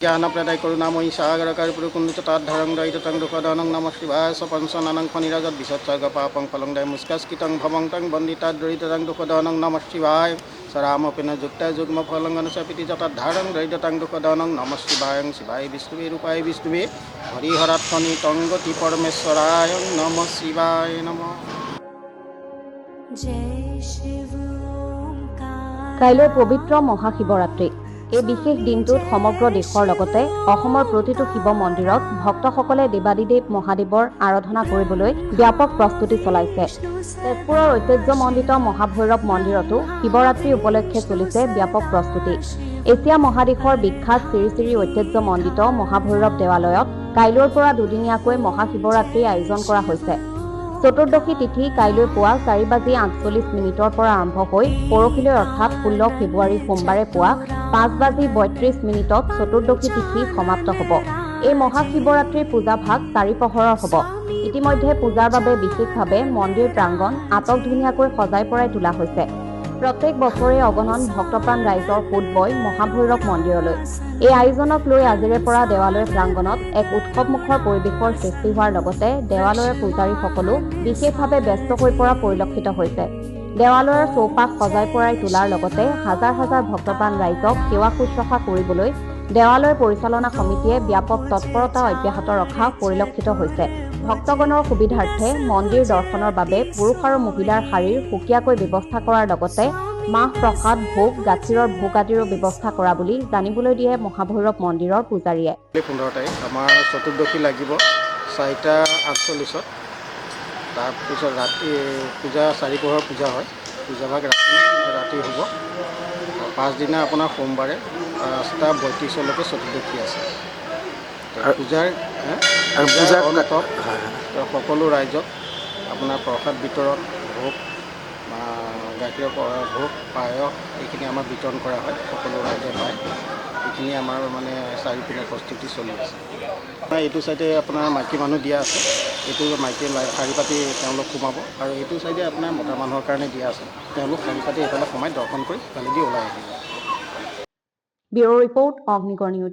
জ্ঞানপ্রদায় করুণাময়ী সাগরকার পুরকুণ্ডিতাদ্ধারং দয়িতং দুঃখদানং নমঃ শিবায় সপঞ্চনানং ফণিরাজৎ বিসৎসর্গ পাপং ফলং দয় মুস্কাস্কিতং ভবংতং বন্দিতাদ দরিদ্রং দুঃখদানং নমঃ শিবায় সরামপিন যুক্তা যুগ্ম ফলঙ্গন সপিতি যতদ্ধারং দরিদ্রং দুঃখদানং নমঃ শিবায়ং শিবায় বিষ্ণুবে রূপায় বিষ্ণুবে হরিহরাত্মনি তঙ্গতি পরমেশ্বরায় নমঃ শিবায় নমঃ। কাইলৈ পবিত্ৰ মহাশিৱৰাত্ৰি। এই বিশেষ দিনটোত সমগ্ৰ দেশৰ লগতে অসমৰ প্ৰতিটো শিৱ মন্দিৰত ভক্তসকলে দেৱাদিদেৱ মহাদেৱৰ আৰাধনা কৰিবলৈ ব্যাপক প্ৰস্তুতি চলাইছে। তেজপুৰৰ ঐতিহ্যমণ্ডিত মহাভৈৰৱ মন্দিৰতো শিৱৰাত্ৰি উপলক্ষে চলিছে ব্যাপক প্ৰস্তুতি। এছিয়া মহাদেশৰ বিখ্যাত শ্ৰী শ্ৰী ঐতিহ্যমণ্ডিত মহাভৈৰৱ দেৱালয়ত কাইলৈৰ পৰা দুদিনীয়াকৈ মহাশিৱৰাত্ৰিৰ আয়োজন কৰা হৈছে। চতুৰ্দশী তিথি কাইলৈ পুৱা 4:48 পৰা আৰম্ভ হৈ পৰহিলৈ অৰ্থাৎ 16 ফেব্ৰুৱাৰী সোমবাৰে পুৱা 5:32 চতুৰ্দশী তিথি সমাপ্ত হ'ব। এই মহাশিৱৰাত্ৰিৰ পূজাভাগ চাৰিপহৰৰ হ'ব। ইতিমধ্যে পূজাৰ বাবে বিশেষভাৱে মন্দিৰ প্ৰাংগণ আটকধুনীয়াকৈ সজাই পৰাই তোলা হৈছে। প্ৰত্যেক বছৰে অগণন ভক্তপ্ৰাণ ৰাইজৰ সোঁত বয় মহাভৈৰৱ মন্দিৰলৈ। এই আয়োজনক লৈ আজিৰে পৰা দেৱালয় প্ৰাংগণত এক উৎসৱমুখৰ পৰিৱেশৰ সৃষ্টি হোৱাৰ লগতে দেৱালয়ৰ পূজাৰীসকলো বিশেষভাৱে ব্যস্ত হৈ পৰা পৰিলক্ষিত হৈছে। দেৱালয়ৰ চৌপাশ সজাই পৰাই তোলাৰ লগতে হাজাৰ হাজাৰ ভক্তপ্ৰাণ ৰাইজক সেৱা শুশ্ৰূষা কৰিবলৈ দেৱালয় পৰিচালনা সমিতিয়ে ব্যাপক তৎপৰতা অব্যাহত ৰখা পৰিলক্ষিত হৈছে। ভক্তগণৰ সুবিধাৰ্থে মন্দিৰ দৰ্শনৰ বাবে পুৰুষ আৰু মহিলাৰ শাৰীৰ সুকীয়াকৈ ব্যৱস্থা কৰাৰ লগতে মাহ প্ৰসাদ ভোগ গাখীৰৰ ভোগ আদিৰো ব্যৱস্থা কৰা বুলি জানিবলৈ দিয়ে মহাভৈৰৱ মন্দিৰৰ পূজাৰীয়ে। 15 তাৰিখ আমাৰ চতুৰ্দশী লাগিব 4:48। তাৰপিছত ৰাতি পূজা চাৰিপহৰ পূজা হয়। পূজাভাগ ৰাতি হ'ব। পাঁচদিনা আপোনাৰ সোমবাৰে 5:32লৈকে চতুৰ্দশী আছে। পূজাৰ অন্তত সকলো ৰাইজক আপোনাৰ প্ৰসাদ বিতৰণ ভোগ গাখীৰৰ ভোগ পায়স এইখিনি আমাৰ বিতৰণ কৰা হয়। সকলো ৰাইজে পায়। এইখিনি আমাৰ মানে চাৰিপিনে প্ৰস্তুতি চলি আছে। এইটো চাইডে আপোনাৰ মাইকী মানুহ দিয়া আছে। এইটো মাইকী শাৰী পাতি তেওঁলোক সোমাব আৰু এইটো চাইডে আপোনাৰ মতা মানুহৰ কাৰণে দিয়া আছে। তেওঁলোক শাৰী পাতি এইফালে সোমাই দৰ্শন কৰি সিফালেদি ওলাই আহিব। Bureau report Agnigarh news.